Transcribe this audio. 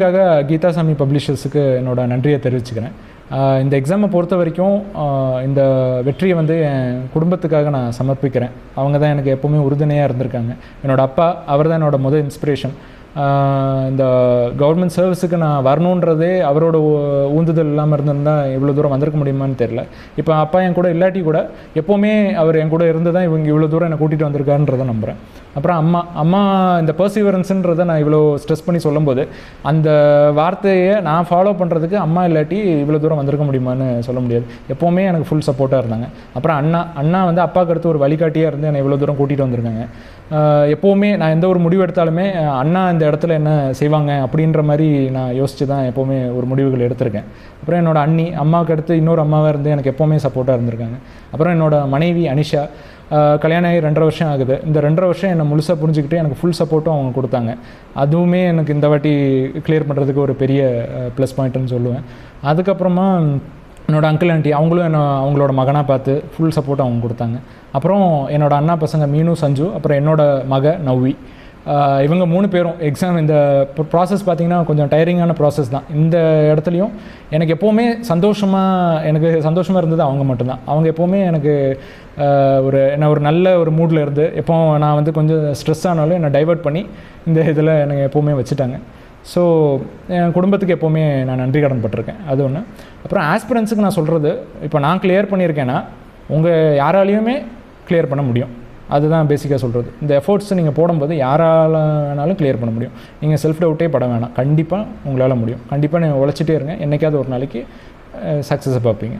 அதுக்காக கீதாசாமி பப்ளிஷர்ஸுக்கு என்னோட நன்றியை தெரிவிச்சுக்கிறேன். இந்த எக்ஸாமை பொறுத்த வரைக்கும் இந்த வெற்றியை வந்து என் குடும்பத்துக்காக நான் சமர்ப்பிக்கிறேன். அவங்க தான் எனக்கு எப்போவுமே உறுதுணையாக இருந்திருக்காங்க. என்னோடய அப்பா அவர் தான் என்னோடய முதல் இன்ஸ்பிரேஷன். இந்த கவர்மெண்ட் சர்வீஸுக்கு நான் வரணுன்றதே அவரோட ஊந்துதல் இல்லாமல் இருந்திருந்தால் இவ்வளோ தூரம் வந்திருக்க முடியுமான்னு தெரில. இப்போ அப்பா என் கூட இல்லாட்டி கூட எப்போவுமே அவர் என் கூட இருந்து தான் இவங்க இவ்வளோ தூரம் என்னை கூட்டிகிட்டு வந்திருக்காருன்றதை நம்புகிறேன். அப்புறம் அம்மா இந்த பர்சீவரன்ஸுன்றதை நான் இவ்வளோ ஸ்ட்ரெஸ் பண்ணி சொல்லும்போது அந்த வார்த்தையை நான் ஃபாலோ பண்ணுறதுக்கு அம்மா இல்லாட்டி இவ்வளோ தூரம் வந்திருக்க முடியுமான்னு சொல்ல முடியாது. எப்போவுமே எனக்கு ஃபுல் சப்போர்ட்டாக இருந்தாங்க. அப்புறம் அண்ணா வந்து அப்பாவுக்கு அடுத்து ஒரு வழிகாட்டியாக இருந்து என்னை இவ்வளோ தூரம் கூட்டிகிட்டு வந்திருக்காங்க. எப்போவுமே நான் எந்த ஒரு முடிவு எடுத்தாலுமே அண்ணா இந்த இடத்துல என்ன செய்வாங்க அப்படின்ற மாதிரி நான் யோசித்து தான் எப்போவுமே ஒரு முடிவுகள் எடுத்திருக்கேன். அப்புறம் என்னோடய அம்மாவுக்கு அடுத்து இன்னொரு அம்மாவாக இருந்து எனக்கு எப்போவுமே சப்போர்ட்டாக இருந்திருக்காங்க. அப்புறம் என்னோடய மனைவி அனிஷா, கல்யாணம் ஆகி 2.5 வருஷம் ஆகுது. இந்த 2.5 வருஷம் என்னை முழுசாக புரிஞ்சுக்கிட்டு எனக்கு ஃபுல் சப்போர்ட்டும் அவங்க கொடுத்தாங்க. அதுவுமே எனக்கு இந்த வாட்டி கிளியர் பண்ணுறதுக்கு ஒரு பெரிய ப்ளஸ் பாயிண்ட்டுன்னு சொல்லுவேன். அதுக்கப்புறமா என்னோடய அங்கிள் ஆண்டி அவங்களும் அவங்களோட மகனாக பார்த்து ஃபுல் சப்போர்ட் அவங்க கொடுத்தாங்க. அப்புறம் என்னோடய அண்ணா பசங்க மீனு, சஞ்சு, அப்புறம் என்னோடய மக நவ்வி, இவங்க 3 பேரும் எக்ஸாம் இந்த ப்ராசஸ் பார்த்திங்கன்னா கொஞ்சம் டயரிங்கான ப்ராசஸ் தான். இந்த இடத்துலையும் எனக்கு எப்போவுமே சந்தோஷமாக இருந்தது அவங்க மட்டும்தான். அவங்க எப்போவுமே எனக்கு ஒரு நல்ல ஒரு மூடில் இருந்து எப்போ நான் வந்து கொஞ்சம் ஸ்ட்ரெஸ் ஆனாலும் என்னை டைவர்ட் பண்ணி இந்த இதில் எனக்கு எப்போவுமே வச்சுட்டாங்க. ஸோ என் குடும்பத்துக்கு எப்போவுமே நான் நன்றி கடன் பட்டிருக்கேன். அது ஒன்று. அப்புறம் ஆஸ்பிரன்ஸுக்கு நான் சொல்கிறது, இப்போ நான் கிளியர் பண்ணியிருக்கேன்னா உங்கள் யாராலையுமே கிளியர் பண்ண முடியும். அதுதான் பேசிக்காக சொல்கிறது. இந்த எஃபோர்ட்ஸ் நீங்கள் போடும்போது யாரால் வேணாலும் கிளியர் பண்ண முடியும். நீங்கள் செல்ஃப் டவுட்டே பட வேணாம். கண்டிப்பாக உங்களால் முடியும். கண்டிப்பாக நீங்கள் உழைச்சிட்டே இருங்க. என்றைக்காவது ஒரு நாளைக்கு சக்ஸஸை பார்ப்பீங்க.